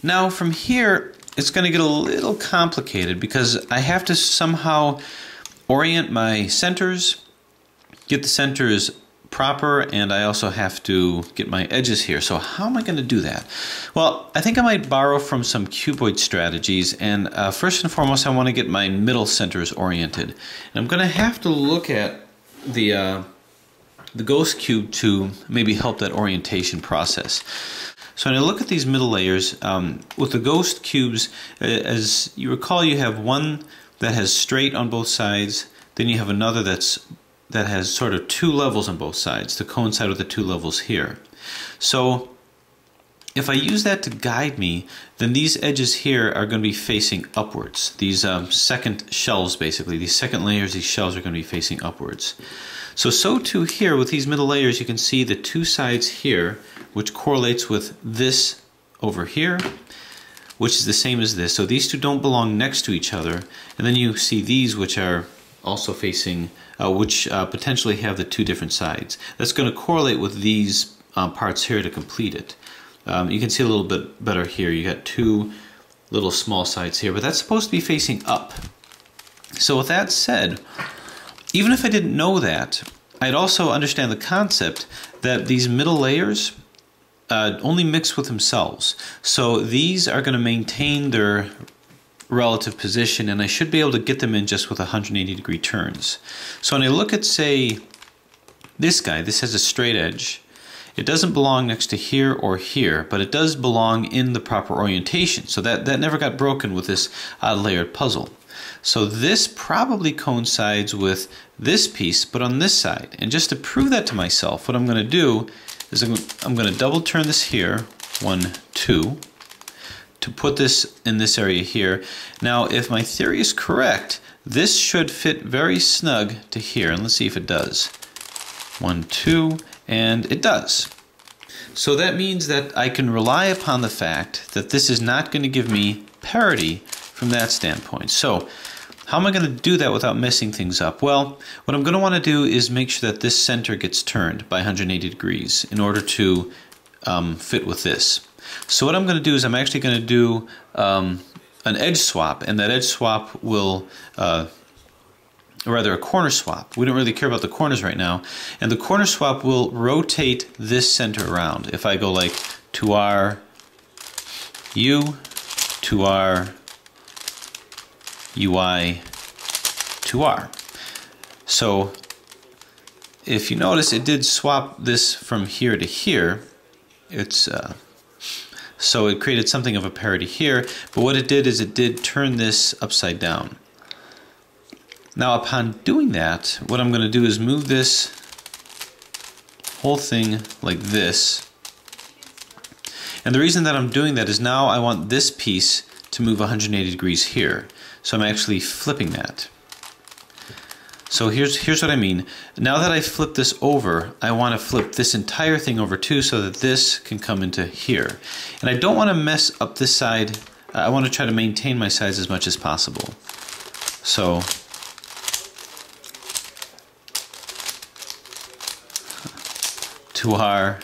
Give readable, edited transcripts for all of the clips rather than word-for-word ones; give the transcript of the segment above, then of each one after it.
Now from here, it's going to get a little complicated because I have to somehow orient my centers, get the centers proper, and I also have to get my edges here. So how am I going to do that? Well, I think I might borrow from some cuboid strategies, and first and foremost I want to get my middle centers oriented. And I'm going to have to look at the ghost cube to maybe help that orientation process. So when I look at these middle layers, with the ghost cubes, as you recall, you have one that has straight on both sides, then you have another that has sort of two levels on both sides to coincide with the two levels here. So if I use that to guide me, then these edges here are going to be facing upwards. These second shelves, basically, these second layers, these shelves are going to be facing upwards. So too here with these middle layers, you can see the two sides here, which correlates with this over here, which is the same as this. So these two don't belong next to each other. And then you see these, which are also facing, which potentially have the two different sides. That's going to correlate with these parts here to complete it. You can see a little bit better here. You got two little small sides here, but that's supposed to be facing up. So with that said, even if I didn't know that, I'd also understand the concept that these middle layers only mix with themselves. So these are going to maintain their relative position, and I should be able to get them in just with 180-degree turns. So when I look at, say, this guy, this has a straight edge. It doesn't belong next to here or here, but it does belong in the proper orientation. So that never got broken with this odd layered puzzle. So this probably coincides with this piece, but on this side. And just to prove that to myself, what I'm going to do is I'm going to double turn this here, 1, 2, to put this in this area here. Now, if my theory is correct, this should fit very snug to here. And let's see if it does. 1, 2, and it does. So that means that I can rely upon the fact that this is not going to give me parity from that standpoint. So how am I going to do that without messing things up? Well, what I'm going to want to do is make sure that this center gets turned by 180 degrees in order to fit with this. So what I'm going to do is I'm actually going to do an edge swap, and that edge swap will, or rather a corner swap. We don't really care about the corners right now. And the corner swap will rotate this center around. If I go like 2R, U, 2R, UI, 2R. So if you notice, it did swap this from here to here. It's so it created something of a parity here, but what it did is it did turn this upside down. Now upon doing that, what I'm going to do is move this whole thing like this. And the reason that I'm doing that is now I want this piece to move 180 degrees here. So I'm actually flipping that. So here's what I mean. Now that I flip this over, I want to flip this entire thing over too so that this can come into here. And I don't want to mess up this side. I want to try to maintain my sides as much as possible. So to our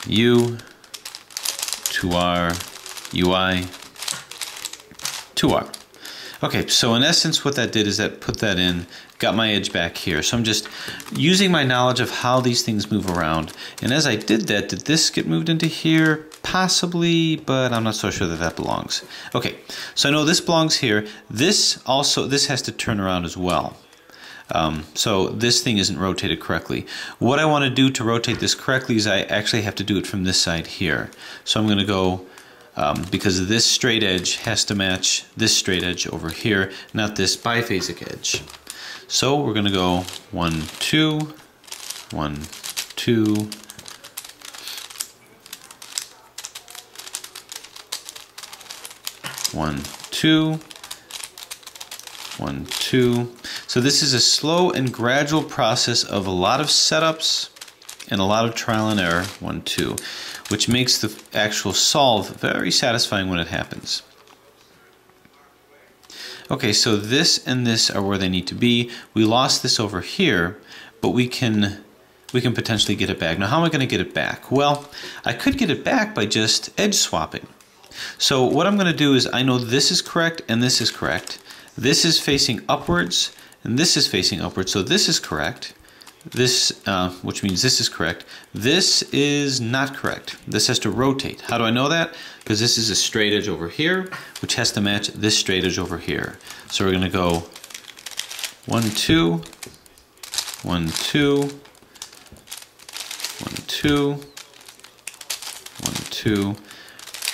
U, to our UI, to our. Okay, so in essence what that did is that put that in, got my edge back here. So I'm just using my knowledge of how these things move around. And as I did that, did this get moved into here? Possibly, but I'm not so sure that that belongs. Okay, so I know this belongs here. This has to turn around as well. So this thing isn't rotated correctly. What I want to do to rotate this correctly is I actually have to do it from this side here. So I'm going to go, because this straight edge has to match this straight edge over here, not this biphasic edge. So we're going to go 1, 2, 1, 2, 1, 2, 1, 2. So this is a slow and gradual process of a lot of setups and a lot of trial and error, 1, 2, which makes the actual solve very satisfying when it happens. Okay, so this and this are where they need to be. We lost this over here, but we can we can potentially get it back. Now, how am I going to get it back? Well, I could get it back by just edge swapping. So what I'm going to do is, I know this is correct and this is correct. This is facing upwards and this is facing upwards, so this is correct. This, which means this is correct. This is not correct. This has to rotate. How do I know that? Because this is a straight edge over here, which has to match this straight edge over here. So we're going to go 1, 2, 1, 2, 1, 2, 1, 2,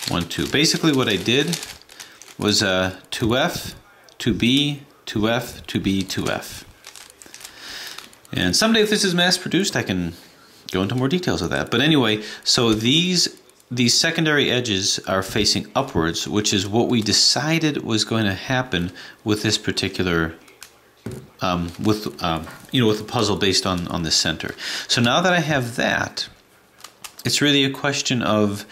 1, 2. Basically what I did was 2F, 2B, 2F, 2B, 2F. And someday if this is mass produced, I can go into more details of that. But anyway, so these secondary edges are facing upwards, which is what we decided was going to happen with this particular, with the puzzle based on the center. So now that I have that, it's really a question of,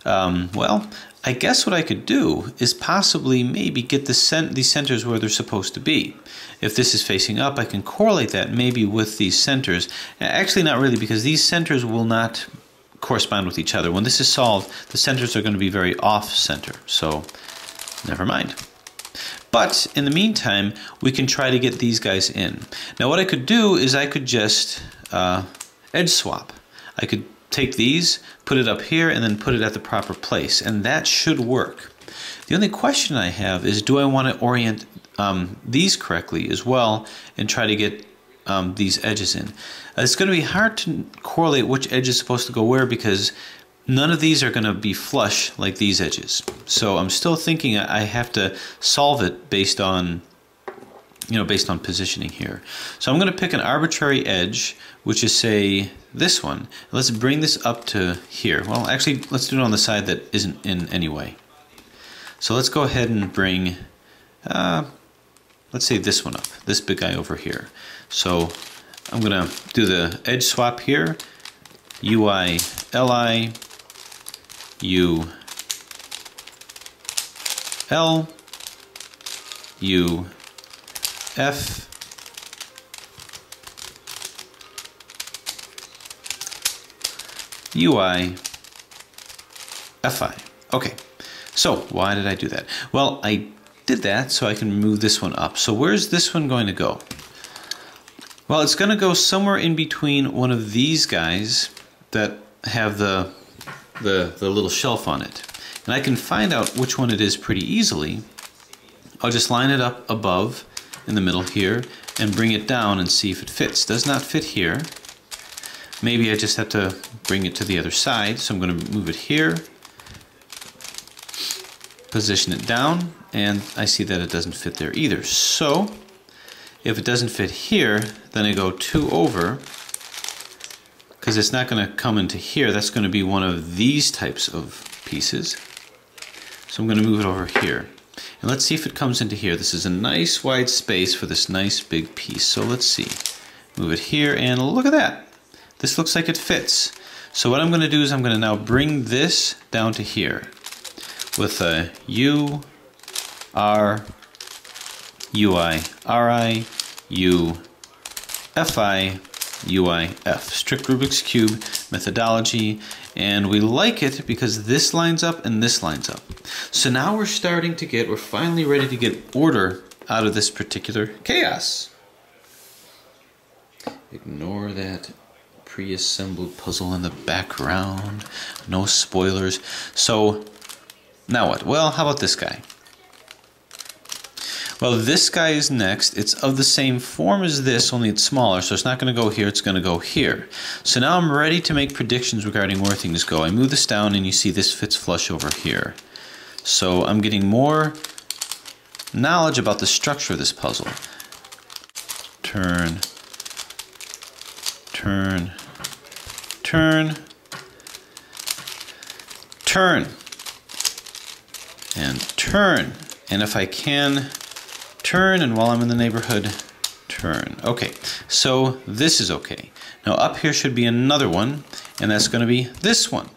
well, I guess what I could do is possibly maybe get these centers where they're supposed to be. If this is facing up, I can correlate that maybe with these centers. Actually, not really, because these centers will not correspond with each other. When this is solved, the centers are going to be very off-center, so never mind. But in the meantime, we can try to get these guys in. Now, what I could do is I could just edge swap. I could take these, put it up here, and then put it at the proper place, and that should work. The only question I have is, do I want to orient these correctly as well and try to get these edges in? It's going to be hard to correlate which edge is supposed to go where, because none of these are going to be flush like these edges. So I'm still thinking I have to solve it based on, based on positioning here. So I'm going to pick an arbitrary edge, which is, say, this one. Let's bring this up to here. Well, actually, let's do it on the side that isn't in any way. So let's go ahead and bring, let's say this one up, this big guy over here. So I'm going to do the edge swap here, UI, LI, U, L, U, F, UI, FI. Okay, so why did I do that? Well, I did that so I can move this one up. So where's this one going to go? Well, it's going to go somewhere in between one of these guys that have the little shelf on it. And I can find out which one it is pretty easily. I'll just line it up above in the middle here and bring it down and see if it fits. Does not fit here. Maybe I just have to bring it to the other side. So I'm going to move it here, position it down, and I see that it doesn't fit there either. So if it doesn't fit here, then I go 2 over, because it's not going to come into here. That's going to be one of these types of pieces. So I'm going to move it over here. And let's see if it comes into here. This is a nice wide space for this nice big piece. So let's see. Move it here, and look at that. This looks like it fits. So what I'm going to do is I'm going to now bring this down to here with a U, R, UI, RI, U, FI, UI, F. Strict Rubik's Cube methodology. And we like it because this lines up and this lines up. So now we're finally ready to get order out of this particular chaos. Ignore that pre-assembled puzzle in the background. No spoilers. So now what? Well, how about this guy? Well, this guy is next. It's of the same form as this, only it's smaller, so it's not going to go here, it's going to go here. So now I'm ready to make predictions regarding where things go. I move this down and you see this fits flush over here. So I'm getting more knowledge about the structure of this puzzle. Turn, turn, turn, turn, and turn. And if I can, turn, and while I'm in the neighborhood, turn. Okay, so this is okay. Now up here should be another one, and that's going to be this one.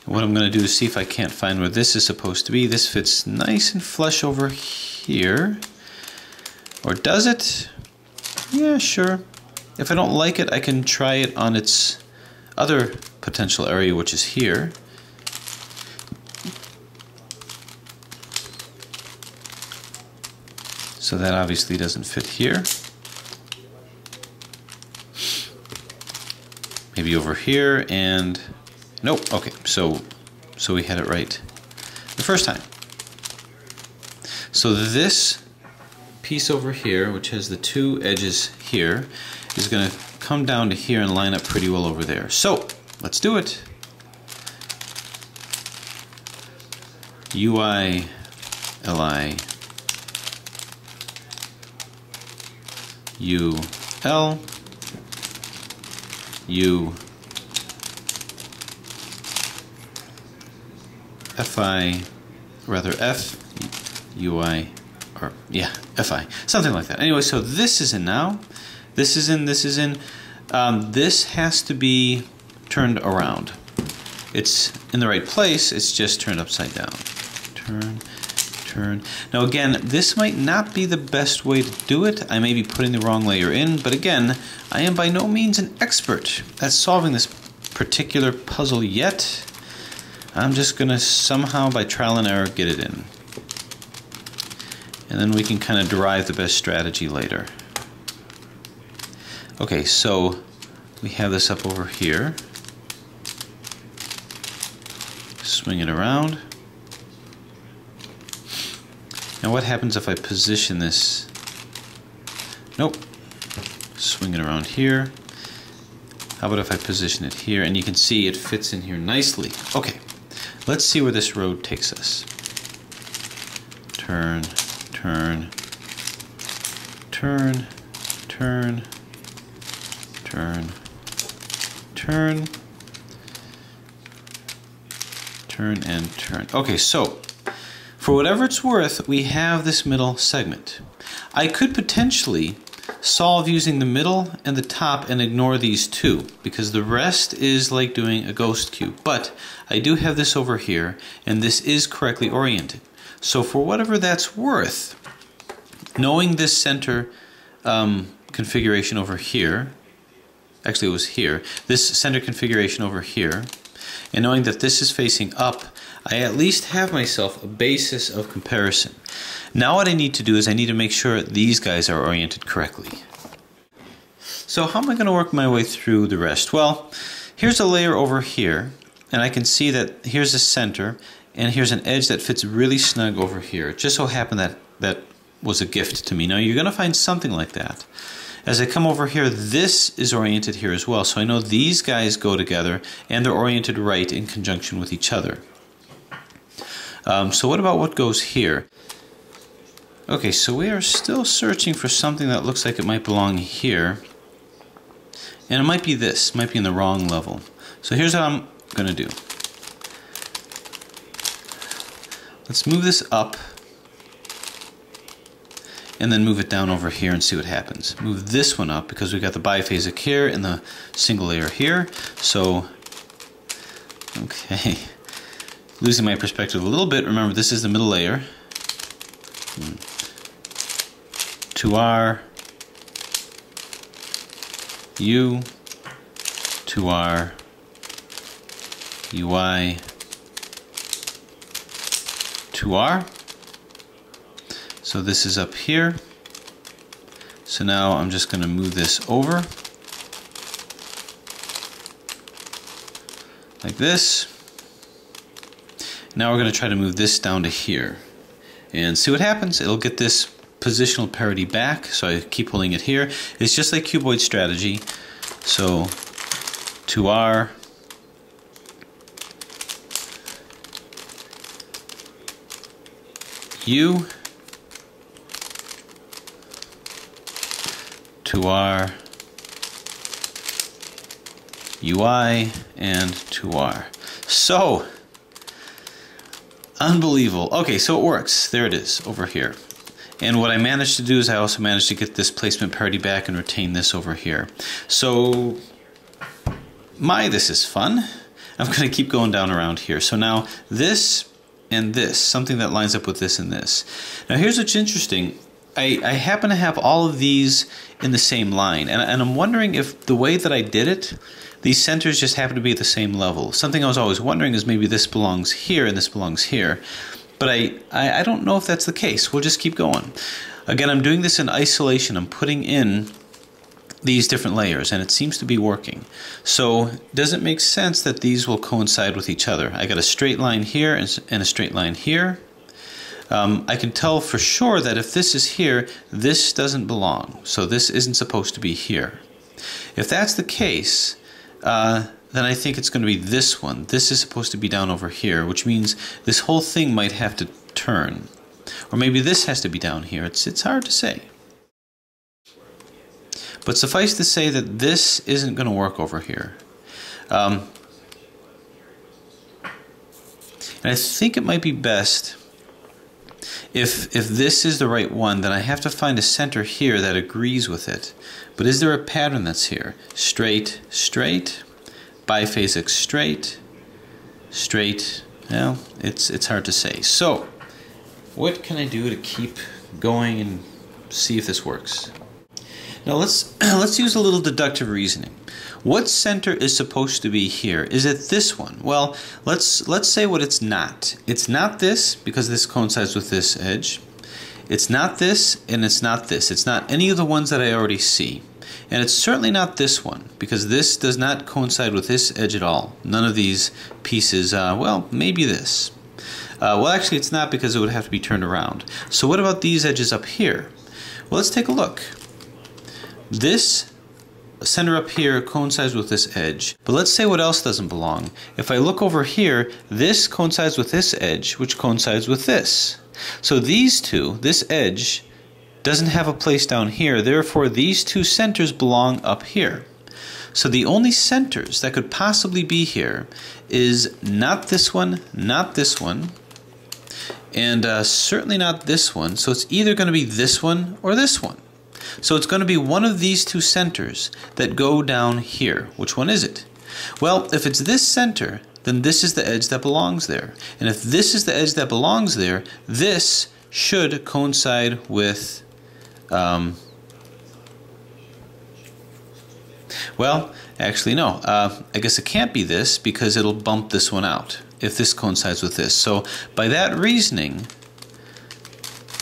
What I'm going to do is see if I can't find where this is supposed to be. This fits nice and flush over here. Or does it? Yeah, sure. If I don't like it, I can try it on its other potential area, which is here. So that obviously doesn't fit here. Maybe over here, and nope. Okay, so we had it right the first time. So this piece over here, which has the two edges here, is going to come down to here and line up pretty well over there. So let's do it. UI, LI, UL, U, FI, rather F, UI, or yeah, FI, something like that. Anyway, so this is in now. This is in, this is in. This has to be turned around. It's in the right place, it's just turned upside down. Turn, turn. Now again, this might not be the best way to do it. I may be putting the wrong layer in, but again, I am by no means an expert at solving this particular puzzle yet. I'm just going to somehow, by trial and error, get it in. And then we can kind of derive the best strategy later. Okay, so we have this up over here. Swing it around. Now what happens if I position this? Nope. Swing it around here. How about if I position it here? And you can see it fits in here nicely. Okay, let's see where this road takes us. Turn, turn, turn, turn, turn, turn, turn, and turn. Okay, so for whatever it's worth, we have this middle segment. I could potentially solve using the middle and the top and ignore these two, because the rest is like doing a ghost cube. But I do have this over here, and this is correctly oriented. So for whatever that's worth, knowing this center configuration over here, actually it was here, this center configuration over here, and knowing that this is facing up, I at least have myself a basis of comparison. Now what I need to do is I need to make sure these guys are oriented correctly. So how am I going to work my way through the rest? Well, here's a layer over here, and I can see that here's a center, and here's an edge that fits really snug over here. It just so happened that that was a gift to me. Now you're going to find something like that. As I come over here, this is oriented here as well, so I know these guys go together, and they're oriented right in conjunction with each other. So what about what goes here? Okay, so we are still searching for something that looks like it might belong here. And it might be this, might be in the wrong level. So here's what I'm going to do. Let's move this up. And then move it down over here and see what happens. Move this one up because we've got the biphasic here and the single layer here. So, okay. Losing my perspective a little bit. Remember, this is the middle layer. 2R, U, 2R, UI, 2R. So this is up here. So now I'm just going to move this over like this. Now we're going to try to move this down to here and see what happens. It'll get this positional parity back, so I keep holding it here. It's just like cuboid strategy. So 2R, U, 2R, UI, and 2R. So, unbelievable. Okay, so it works. There it is, over here. And what I managed to do is I also managed to get this placement parity back and retain this over here. So, this is fun. I'm going to keep going down around here. So now, this and this, something that lines up with this and this. Now here's what's interesting. I happen to have all of these in the same line, and I'm wondering if the way that I did it, these centers just happen to be at the same level. Something I was always wondering is maybe this belongs here and this belongs here, but I don't know if that's the case. We'll just keep going. Again, I'm doing this in isolation. I'm putting in these different layers, and it seems to be working. So does it make sense that these will coincide with each other? I got a straight line here and a straight line here. I can tell for sure that if this is here, this doesn't belong. So this isn't supposed to be here. If that's the case, then I think it's going to be this one. This is supposed to be down over here, which means this whole thing might have to turn. Or maybe this has to be down here. It's hard to say. But suffice to say that this isn't going to work over here. And I think it might be best if this is the right one, then I have to find a center here that agrees with it. But is there a pattern that's here? Straight, straight, biphasic straight, straight. Well, it's hard to say. So, what can I do to keep going and see if this works? Now let's use a little deductive reasoning. What center is supposed to be here? Is it this one? Well, let's say what it's not. It's not this because this coincides with this edge. It's not this and it's not this. It's not any of the ones that I already see. And it's certainly not this one because this does not coincide with this edge at all. None of these pieces, well, maybe this. Well, actually it's not because it would have to be turned around. So what about these edges up here? Well, let's take a look. This center up here coincides with this edge. But let's say what else doesn't belong. If I look over here, this coincides with this edge, which coincides with this. So these two, this edge, doesn't have a place down here. Therefore, these two centers belong up here. So the only centers that could possibly be here is not this one, and certainly not this one. So it's either going to be this one or this one. So it's going to be one of these two centers that go down here. Which one is it? Well, if it's this center, then this is the edge that belongs there. And if this is the edge that belongs there, this should coincide with, well, actually no. I guess it can't be this because it'll bump this one out if this coincides with this. So by that reasoning,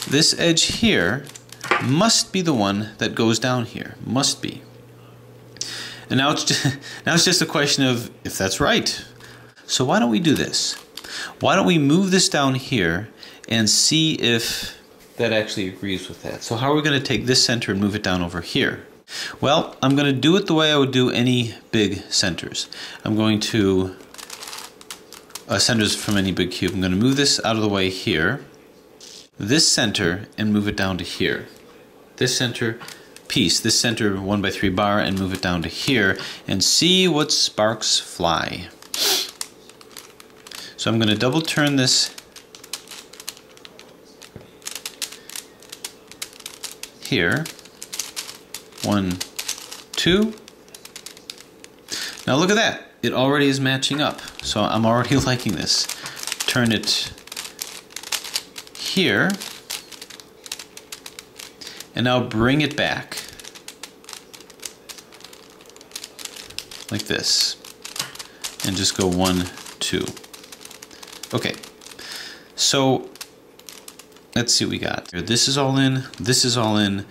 this edge here must be the one that goes down here. Must be. And now it's just a question of if that's right. So why don't we do this? Why don't we move this down here and see if that actually agrees with that? So how are we going to take this center and move it down over here? Well, I'm going to do it the way I would do any big centers. I'm going to centers from any big cube. I'm going to move this out of the way here, this center, and move it down to here. This center piece, this center 1x3 bar, and move it down to here and see what sparks fly. So I'm going to double turn this here. 1, 2. Now look at that. It already is matching up. So I'm already liking this. Turn it here. And now bring it back. Like this. And just go 1, 2. Okay. So let's see what we got. This is all in, this is all in,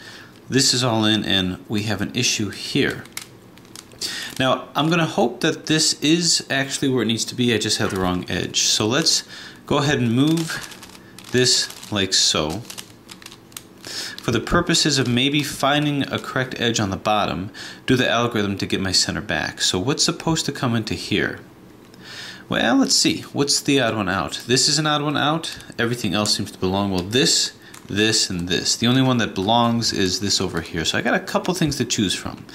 this is all in, and we have an issue here. Now, I'm going to hope that this is actually where it needs to be. I just have the wrong edge. So let's go ahead and move this like so. For the purposes of maybe finding a correct edge on the bottom, do the algorithm to get my center back. So what's supposed to come into here? Well, let's see. What's the odd one out? This is an odd one out. Everything else seems to belong. Well, this, and this. The only one that belongs is this over here. So I got a couple things to choose from.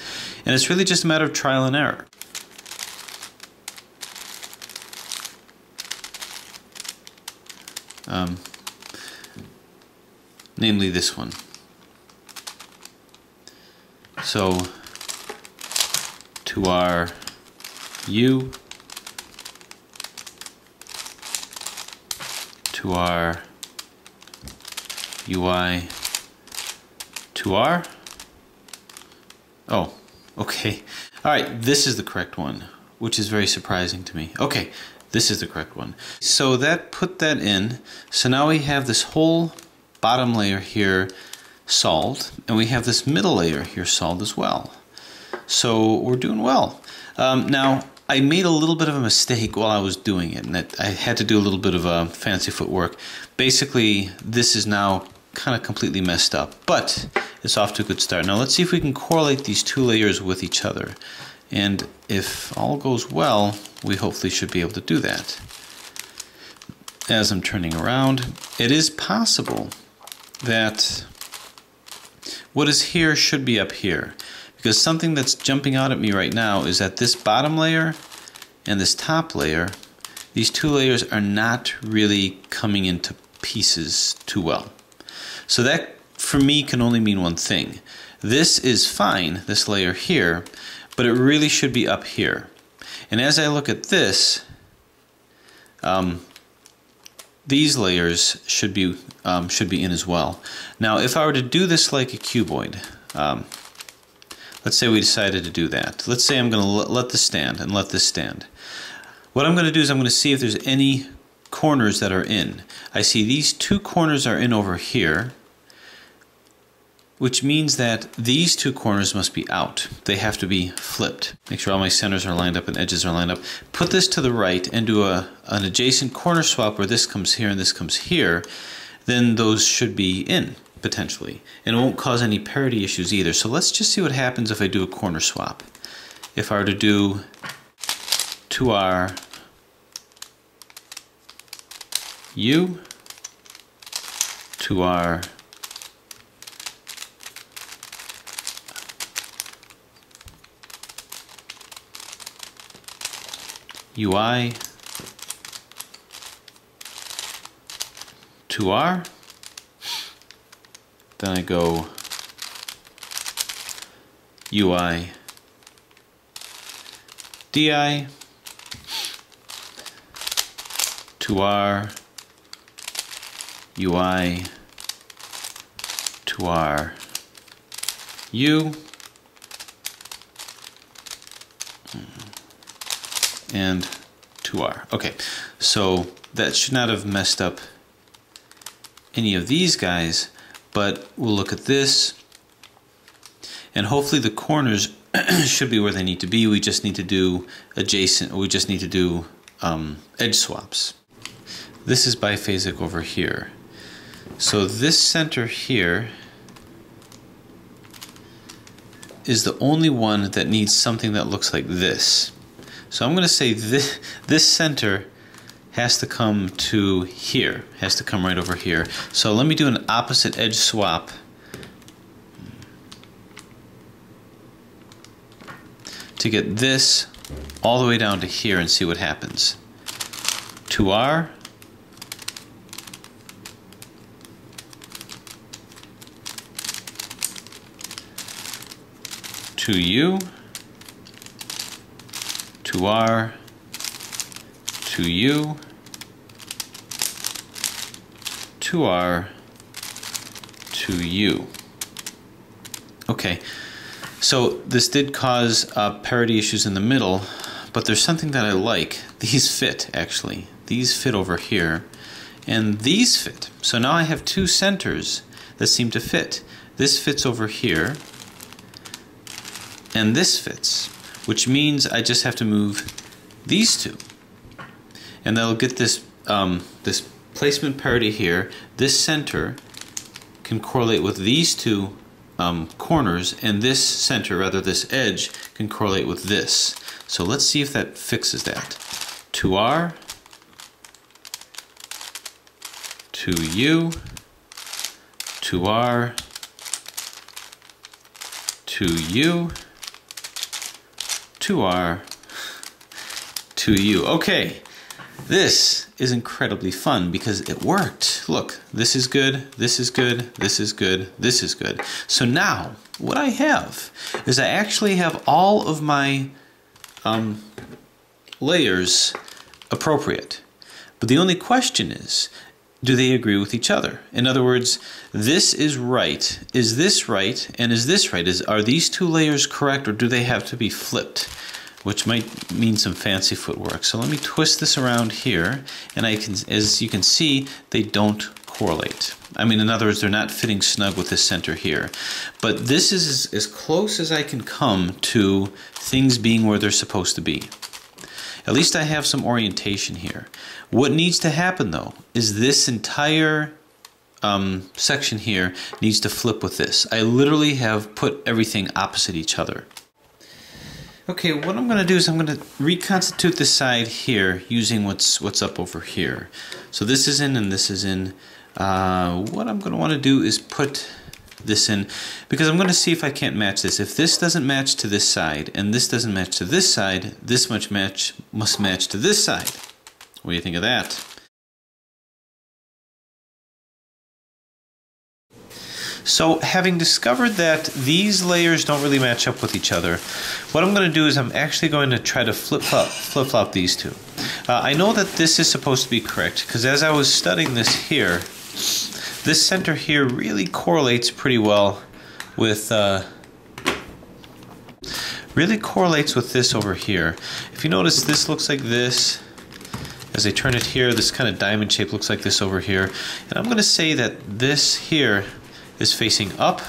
And it's really just a matter of trial and error. Namely this one. So to our U, to our UI, 2R. Oh, okay. All right, this is the correct one, which is very surprising to me. Okay, this is the correct one. So that put that in. So now we have this whole bottom layer here solved, and we have this middle layer here solved as well. So we're doing well. Now, I made a little bit of a mistake while I was doing it, and I had to do a little bit of fancy footwork. Basically, this is now kind of completely messed up, but it's off to a good start. Now let's see if we can correlate these two layers with each other. And if all goes well, we hopefully should be able to do that. As I'm turning around, it is possible that what is here should be up here. Because something that's jumping out at me right now is that this bottom layer and this top layer, these two layers are not really coming into pieces too well. So that, for me, can only mean one thing. This is fine, this layer here, but it really should be up here. And as I look at this, these layers should be in as well. Now, if I were to do this like a cuboid, let's say we decided to do that. Let's say I'm going to let this stand and let this stand. What I'm going to do is I'm going to see if there's any corners that are in. I see these two corners are in over here, which means that these two corners must be out. They have to be flipped. Make sure all my centers are lined up and edges are lined up. Put this to the right and do an adjacent corner swap where this comes here and this comes here. Then those should be in, potentially. And it won't cause any parity issues either. So let's just see what happens if I do a corner swap. If I were to do 2R U, 2R UI, 2R, then I go UI, DI, 2R, UI, 2R, U, and 2R. Okay, so that should not have messed up any of these guys, but we'll look at this, and hopefully the corners should be where they need to be. We just need to do adjacent, we just need to do edge swaps. This is biphasic over here. So this center here is the only one that needs something that looks like this. So I'm going to say this center has to come to here, has to come right over here. So let me do an opposite edge swap to get this all the way down to here and see what happens. 2R, to U, 2R, to U, 2R, to U. Okay, so this did cause parity issues in the middle, but there's something that I like. These fit, actually. These fit over here, and these fit. So now I have two centers that seem to fit. This fits over here, and this fits, which means I just have to move these two. And that'll get this, this placement parity here. This center can correlate with these two corners, and this center, rather this edge, can correlate with this. So let's see if that fixes that. 2R, to U, 2R, to U, 2R, to U. Okay, this is incredibly fun because it worked. Look, this is good, this is good, this is good, this is good. So now, what I have is I actually have all of my layers appropriate. But the only question is do they agree with each other? In other words, this is right. Is this right? And is this right? Are these two layers correct, or do they have to be flipped? Which might mean some fancy footwork. So let me twist this around here, and as you can see, they don't correlate. I mean, in other words, they're not fitting snug with the center here. But this is as close as I can come to things being where they're supposed to be. At least I have some orientation here. What needs to happen, though, is this entire section here needs to flip with this. I literally have put everything opposite each other. Okay, what I'm going to do is I'm going to reconstitute this side here using what's up over here. So this is in and this is in. What I'm going to want to do is put this in, because I'm going to see if I can't match this. If this doesn't match to this side and this doesn't match to this side, this must match to this side. What do you think of that? So having discovered that these layers don't really match up with each other, what I'm going to do is I'm actually going to try to flip-flop these two. I know that this is supposed to be correct, because as I was studying this here, this center here really correlates pretty well with this over here. If you notice, this looks like this. As I turn it here, this kind of diamond shape looks like this over here. And I'm going to say that this here is facing up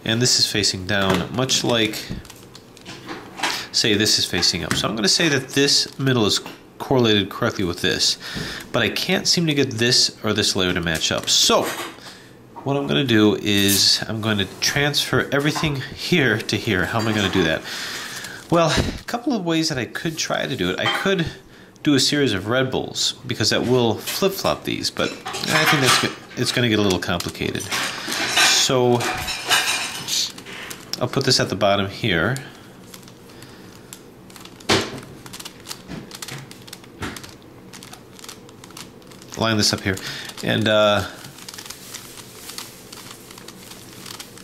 and this is facing down, much like, say, this is facing up. So I'm going to say that this middle is correlated correctly with this, but I can't seem to get this or this layer to match up. So what I'm going to do is I'm going to transfer everything here to here. How am I going to do that? Well, a couple of ways that I could try to do it. I could do a series of Red Bulls, because that will flip-flop these, but I think it's going to get a little complicated. So I'll put this at the bottom here. Line this up here, and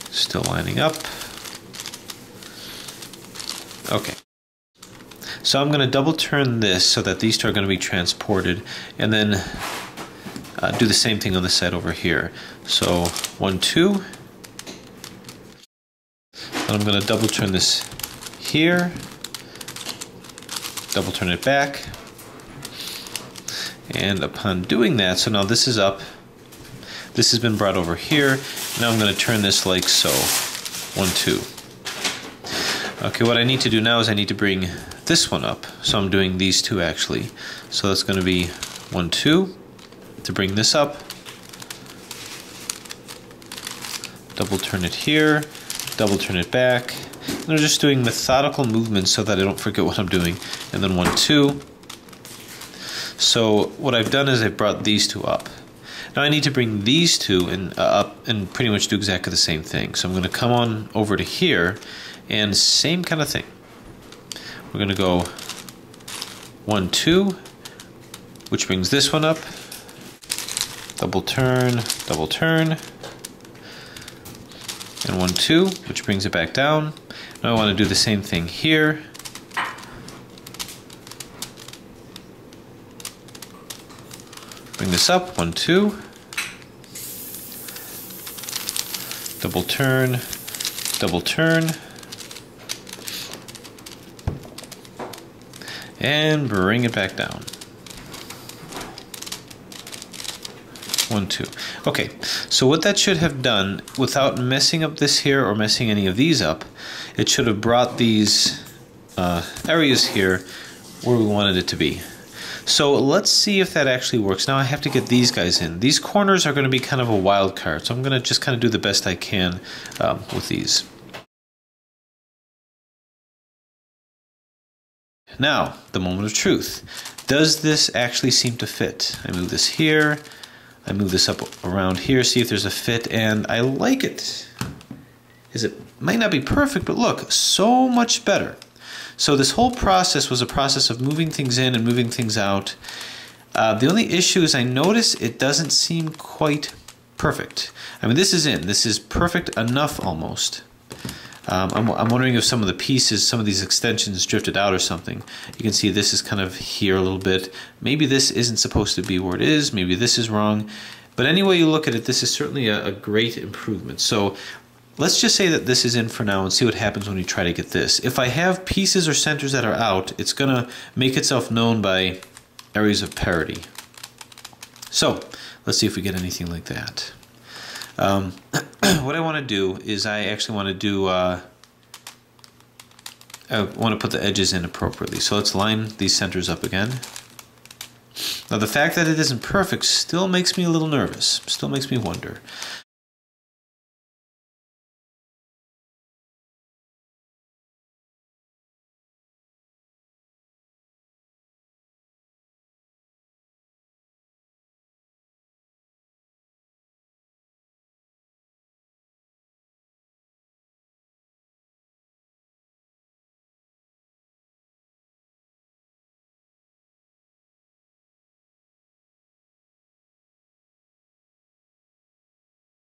still lining up. Okay. So I'm going to double turn this so that these two are going to be transported, and then do the same thing on this side over here. So 1, 2. And I'm going to double turn this here, double turn it back, and upon doing that, so now this is up, this has been brought over here. Now I'm going to turn this like so. 1, 2. Okay, what I need to do now is I need to bring this one up. So I'm doing these two actually. So that's going to be 1, 2 to bring this up. Double turn it here, double turn it back. And I'm just doing methodical movements so that I don't forget what I'm doing. And then 1, 2. So what I've done is I brought these two up. Now I need to bring these two up and pretty much do exactly the same thing. So I'm going to come on over to here and same kind of thing. We're going to go 1, 2, which brings this one up. Double turn, and 1, 2, which brings it back down. Now I want to do the same thing here. Bring this up, 1, 2. Double turn, and bring it back down. 1, 2. Okay, so what that should have done, without messing up this here or messing any of these up, it should have brought these areas here where we wanted it to be. So let's see if that actually works. Now I have to get these guys in. These corners are going to be kind of a wild card, so I'm going to just kind of do the best I can with these. Now, the moment of truth. Does this actually seem to fit? I move this here, I move this up around here, see if there's a fit, and I like it. It might not be perfect, but look, so much better. So this whole process was a process of moving things in and moving things out. The only issue is I notice it doesn't seem quite perfect. I mean, this is in. This is perfect enough almost. I'm wondering if some of the pieces, some of these extensions drifted out or something. You can see this is kind of here a little bit. Maybe this isn't supposed to be where it is. Maybe this is wrong. But any way you look at it, this is certainly a great improvement. So let's just say that this is in for now and see what happens when we try to get this. If I have pieces or centers that are out, it's going to make itself known by areas of parity. So let's see if we get anything like that. What I want to do is I actually want to do, I want to put the edges in appropriately. So let's line these centers up again. Now the fact that it isn't perfect still makes me a little nervous, still makes me wonder.